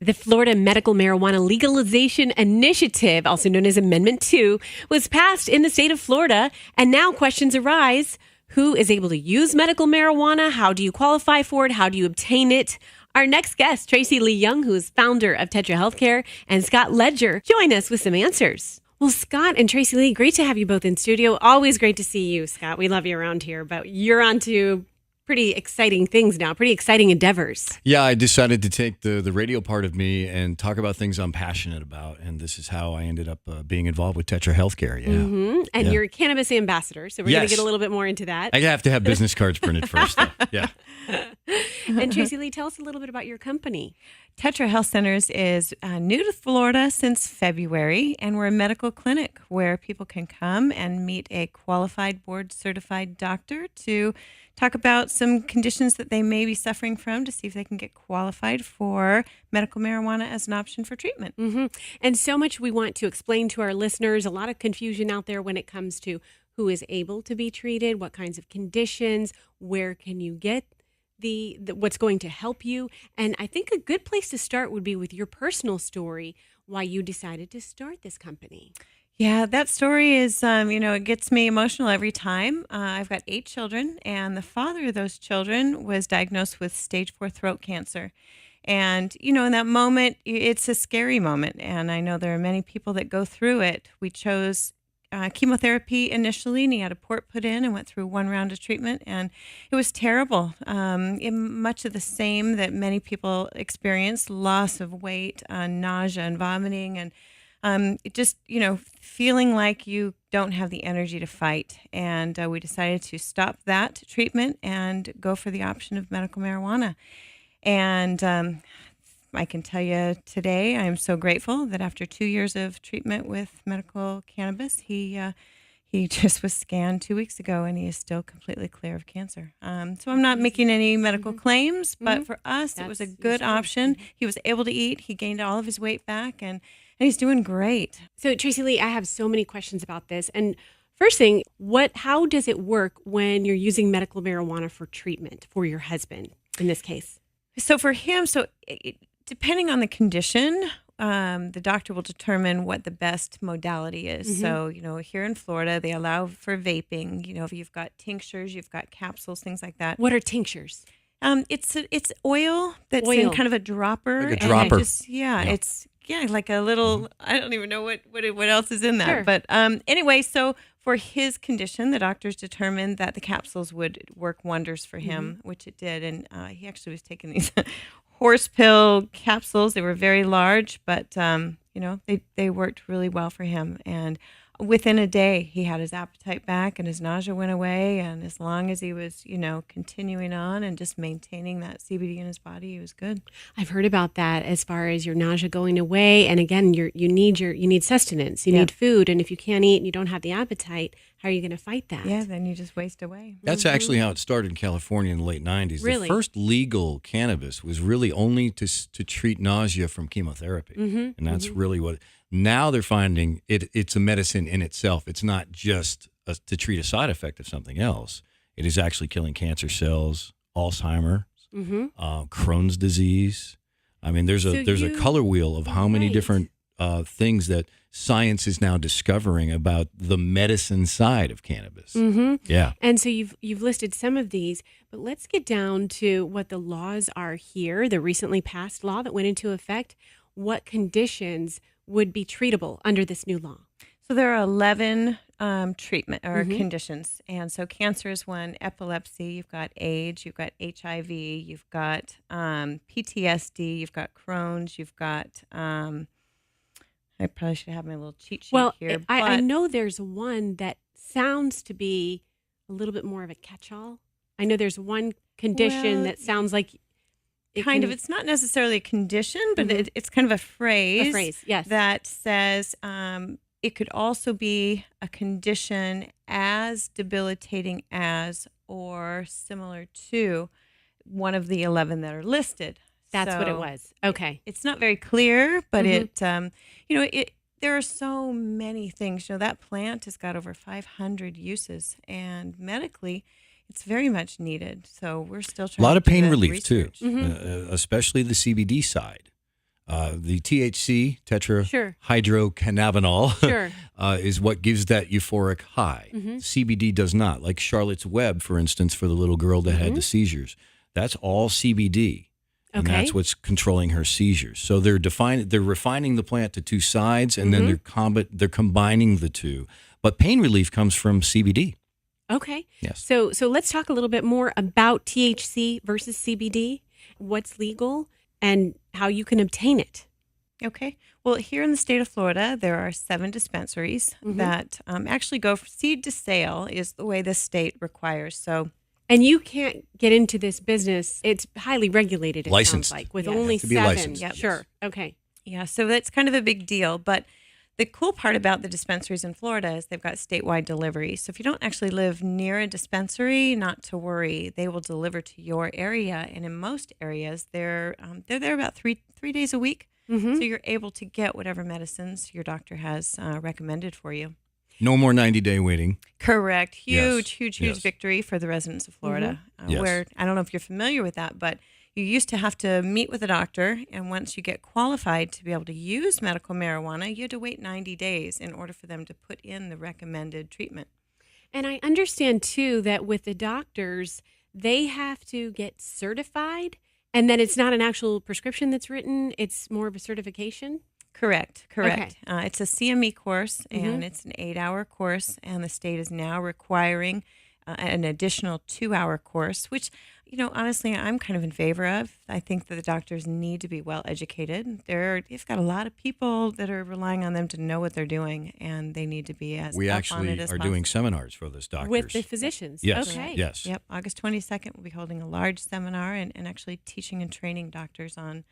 The Florida Medical Marijuana Legalization Initiative, also known as Amendment 2, was passed in the state of Florida, and now questions arise. Who is able to use medical marijuana? How do you qualify for it? How do you obtain it? Our next guest, Tracy Lee Young, who is founder of Tetra Healthcare, and Scott Ledger, join us with some answers. Well, Scott and Tracy Lee, great to have you both in studio. Always great to see you, Scott. We love you around here, but you're on to pretty exciting things now, pretty exciting endeavors. Yeah, I decided to take the radio part of me and talk about things I'm passionate about, and this is how I ended up being involved with Tetra Healthcare. Yeah, And you're a cannabis ambassador, so we're going to get a little bit more into that. I have to have business cards printed first, though. Yeah. And Tracy Lee, tell us a little bit about your company. Tetra Health Centers is new to Florida since February, and we're a medical clinic where people can come and meet a qualified board-certified doctor to talk about some conditions that they may be suffering from to see if they can get qualified for medical marijuana as an option for treatment. And so much we want to explain to our listeners, a lot of confusion out there when it comes to who is able to be treated, what kinds of conditions, where can you get the what's going to help you. And I think a good place to start would be with your personal story, why you decided to start this company. Yeah, that story is, it gets me emotional every time. I've got 8 children, and the father of those children was diagnosed with stage 4 throat cancer. And, in that moment, it's a scary moment. And I know there are many people that go through it. We chose chemotherapy initially, and he had a port put in and went through 1 round of treatment, and it was terrible. Much of the same that many people experience: loss of weight, nausea and vomiting, and just feeling like you don't have the energy to fight. And we decided to stop that treatment and go for the option of medical marijuana. And I can tell you today, I am so grateful that after 2 years of treatment with medical cannabis, he just was scanned 2 weeks ago, and he is still completely clear of cancer. So I'm not making any medical claims, but for us, it was a good option. He was able to eat. He gained all of his weight back, and he's doing great. So Tracy Lee, I have so many questions about this. And first thing, how does it work when you're using medical marijuana for treatment for your husband in this case? So for him, depending on the condition, the doctor will determine what the best modality is. So, here in Florida, they allow for vaping. If you've got tinctures, you've got capsules, things like that. What are tinctures? It's oil that's in kind of a dropper. Like a dropper. It's like a little, I don't even know what else is in that. Sure. But anyway, so for his condition, the doctors determined that the capsules would work wonders for him, which it did. And he actually was taking these horse pill capsules. They were very large, but they worked really well for him. And within a day, he had his appetite back and his nausea went away. And as long as he was, continuing on and just maintaining that CBD in his body, he was good. I've heard about that as far as your nausea going away. And again, you need sustenance. You need food. And if you can't eat and you don't have the appetite, how are you going to fight that? Yeah, then you just waste away. That's actually how it started in California in the late 90s. Really? The first legal cannabis was really only to treat nausea from chemotherapy. And that's really what... Now they're finding it's a medicine in itself. It's not just to treat a side effect of something else. It is actually killing cancer cells, Alzheimer's, Crohn's disease. I mean, there's a color wheel of how many different things that science is now discovering about the medicine side of cannabis. Yeah. And so you've listed some of these, but let's get down to what the laws are here. The recently passed law that went into effect. What conditions would be treatable under this new law? So there are 11 treatment or conditions. And so cancer is one, epilepsy, you've got AIDS, you've got HIV, you've got PTSD, you've got Crohn's, you've got, I probably should have my little cheat sheet here. I know there's one that sounds to be a little bit more of a catch-all. I know there's one condition that sounds like... It's not necessarily a condition, but it's kind of a phrase. A phrase, yes. That says it could also be a condition as debilitating as or similar to one of the 11 that are listed. That's what it was. Okay. It's not very clear, but there are so many things. That plant has got over 500 uses, and medically, it's very much needed. So we're still trying. A lot of to do pain that relief research. too, especially the CBD side. The THC, Sure. tetrahydrocannabinol, Sure. is what gives that euphoric high. CBD does not. Like Charlotte's Web, for instance, for the little girl that had the seizures. That's all CBD. And Okay. that's what's controlling her seizures. So they're refining the plant to two sides, and then they're combining the two. But pain relief comes from CBD. Okay. Yes. So let's talk a little bit more about THC versus CBD, what's legal, and how you can obtain it. Okay. Well, here in the state of Florida, there are 7 dispensaries that actually go from seed to sale is the way the state requires. So, And you can't get into this business. It's highly regulated, it Licensed. sounds like, with Yeah. only Have to be 7. licensed. Yep. Sure. Okay. yeah, so that's kind of a big deal. But the cool part about the dispensaries in Florida is they've got statewide delivery. So if you don't actually live near a dispensary, not to worry, they will deliver to your area. And in most areas, they're there about three days a week. So you're able to get whatever medicines your doctor has recommended for you. No more 90-day waiting. Correct. Yes. Huge Yes. victory for the residents of Florida. Yes. Where I don't know if you're familiar with that, but you used to have to meet with a doctor, and once you get qualified to be able to use medical marijuana, you had to wait 90 days in order for them to put in the recommended treatment. And I understand, too, that with the doctors, they have to get certified, and then it's not an actual prescription that's written. It's more of a certification. Correct. Okay. It's a CME course, and it's an 8-hour course, and the state is now requiring an additional 2-hour course, which, honestly, I'm kind of in favor of. I think that the doctors need to be well educated. They've got a lot of people that are relying on them to know what they're doing, and they need to be as We up on actually it as are possible. doing seminars for those doctors. With the physicians. Yes. Okay. Yes. Yep, August 22nd, we'll be holding a large seminar and actually teaching and training doctors on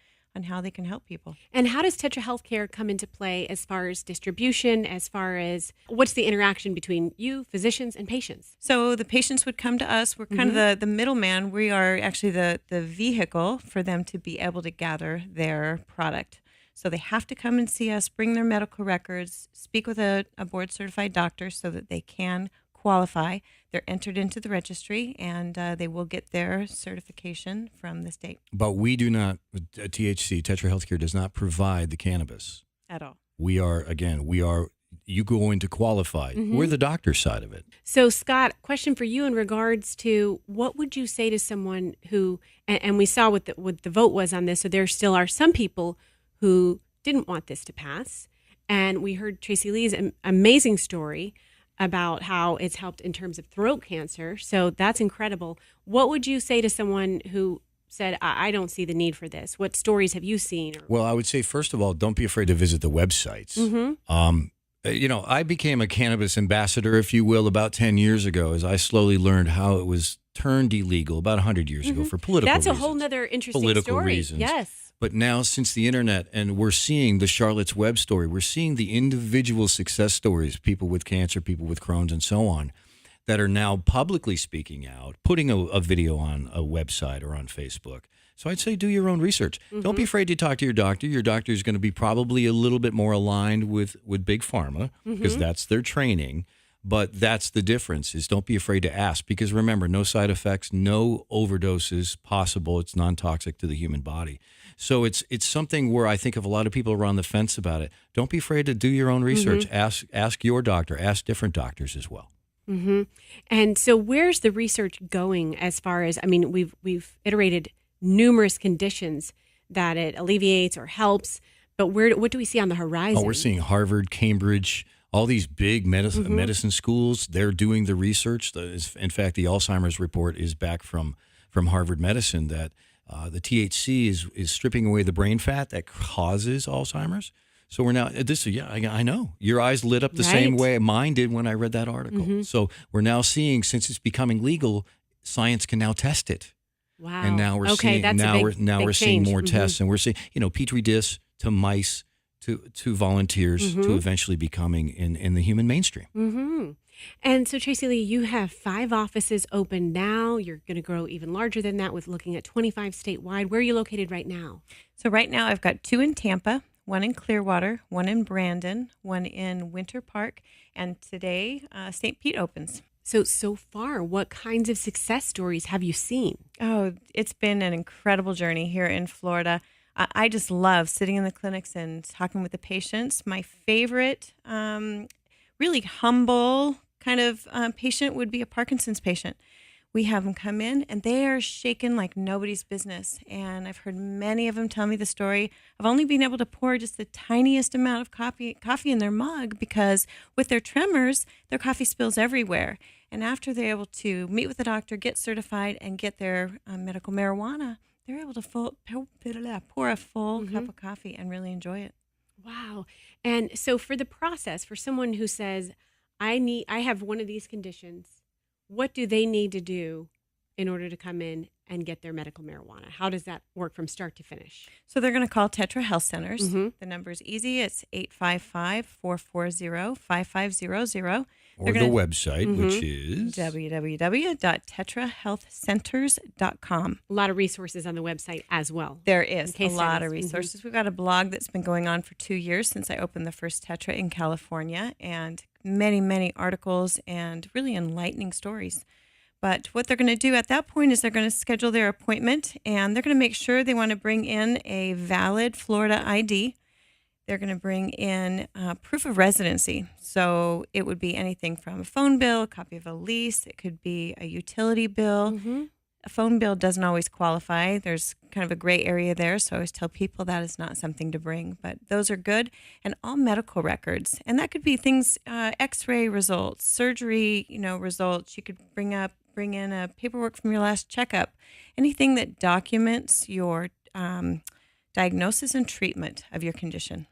how they can help people. And how does Tetra Healthcare come into play as far as distribution, as far as what's the interaction between you, physicians, and patients? So the patients would come to us. We're kind of the middleman. We are actually the vehicle for them to be able to gather their product. So they have to come and see us, bring their medical records, speak with a board-certified doctor so that they can qualify. They're entered into the registry, and they will get their certification from the state. But we do not, THC, Tetra Healthcare, does not provide the cannabis. At all. You go in to qualify. We're the doctor's side of it. So, Scott, question for you in regards to what would you say to someone who, and we saw what the vote was on this, so there still are some people who didn't want this to pass. And we heard Tracy Lee's amazing story about how it's helped in terms of throat cancer. So that's incredible. What would you say to someone who said, I don't see the need for this? What stories have you seen? Well, I would say, first of all, don't be afraid to visit the websites. I became a cannabis ambassador, if you will, about 10 years ago as I slowly learned how it was turned illegal about 100 years ago for political reasons. That's a whole nother interesting Political story. reasons. Yes. But now, since the internet, and we're seeing the Charlotte's Web story, we're seeing the individual success stories, people with cancer, people with Crohn's, and so on, that are now publicly speaking out, putting a video on a website or on Facebook. So I'd say do your own research. Don't be afraid to talk to your doctor. Your doctor is going to be probably a little bit more aligned with Big Pharma because that's their training. But that's the difference, is don't be afraid to ask, because remember, no side effects, no overdoses possible. It's non-toxic to the human body. So it's something where I think of a lot of people are on the fence about it. Don't be afraid to do your own research. Ask your doctor. Ask different doctors as well. And so where's the research going as far as, we've iterated numerous conditions that it alleviates or helps, but what do we see on the horizon? Oh, we're seeing Harvard, Cambridge, all these big medicine schools. They're doing the research. In fact, the Alzheimer's report is back from Harvard Medicine that the THC is stripping away the brain fat that causes Alzheimer's. So we're now I know your eyes lit up the same way mine did when I read that article. So we're now seeing, since it's becoming legal, science can now test it. Wow. And now we're seeing we're seeing more tests, and we're seeing petri discs to mice to volunteers to eventually becoming in the human mainstream. And so, Tracy Lee, you have 5 offices open now. You're going to grow even larger than that with looking at 25 statewide. Where are you located right now? So right now I've got 2 in Tampa, 1 in Clearwater, 1 in Brandon, 1 in Winter Park, and today St. Pete opens. So far, what kinds of success stories have you seen? Oh, it's been an incredible journey here in Florida. I just love sitting in the clinics and talking with the patients. My favorite, really humble kind of patient would be a Parkinson's patient. We have them come in and they are shaken like nobody's business. And I've heard many of them tell me the story of only being able to pour just the tiniest amount of coffee in their mug because with their tremors, their coffee spills everywhere. And after they're able to meet with the doctor, get certified, and get their medical marijuana, they're able to pour a full cup of coffee and really enjoy it. Wow. And so for the process, for someone who says, I have one of these conditions, what do they need to do in order to come in and get their medical marijuana? How does that work from start to finish? So they're going to call Tetra Health Centers. Mm-hmm. The number is easy. It's 855-440-5500. Or the website, which is www.tetrahealthcenters.com. A lot of resources on the website as well. There is a case lot of studies. resources. We've got a blog that's been going on for 2 years since I opened the first Tetra in California, and many, many articles and really enlightening stories. But what they're going to do at that point is they're going to schedule their appointment, and they're going to make sure they want to bring in a valid Florida ID. They're going to bring in proof of residency. So it would be anything from a phone bill, a copy of a lease. It could be a utility bill. Mm-hmm. A phone bill doesn't always qualify. There's kind of a gray area there. So I always tell people that is not something to bring. But those are good. And all medical records. And that could be things, x-ray results, surgery, results. You could bring in a paperwork from your last checkup. Anything that documents your diagnosis and treatment of your condition.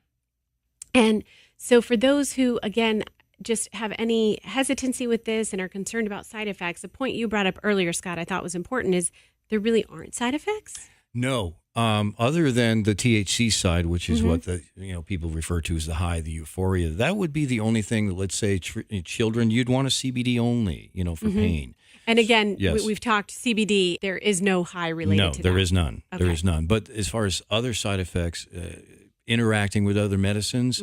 And so for those who, again, just have any hesitancy with this and are concerned about side effects, the point you brought up earlier, Scott, I thought was important is there really aren't side effects? no. Other than the THC side, which is what the people refer to as the high, the euphoria. That would be the only thing that, let's say, children, you'd want a CBD only, for pain. And again, Yes. we've talked CBD. There is no high related to that. No, there is none. Okay. There is none. But as far as other side effects, interacting with other medicines,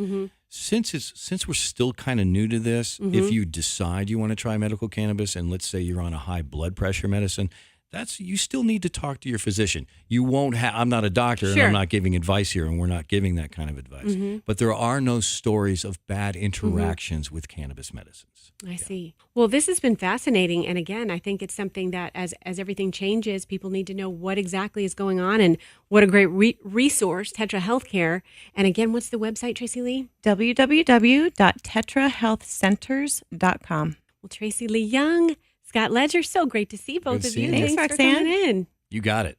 since we're still kind of new to this, if you decide you want to try medical cannabis, and let's say you're on a high blood pressure medicine, you still need to talk to your physician. You won't have. I'm not a doctor, and Sure. I'm not giving advice here, and we're not giving that kind of advice. But there are no stories of bad interactions with cannabis medicines. I see. Well, this has been fascinating. And again, I think it's something that as everything changes, people need to know what exactly is going on, and what a great resource, Tetra Healthcare. And again, what's the website, Tracy Lee? www.tetrahealthcenters.com. Well, Tracy Lee Young, Scott Ledger, so great to see both Good of seeing you. you. Thanks, for Roxanne. coming in. You got it.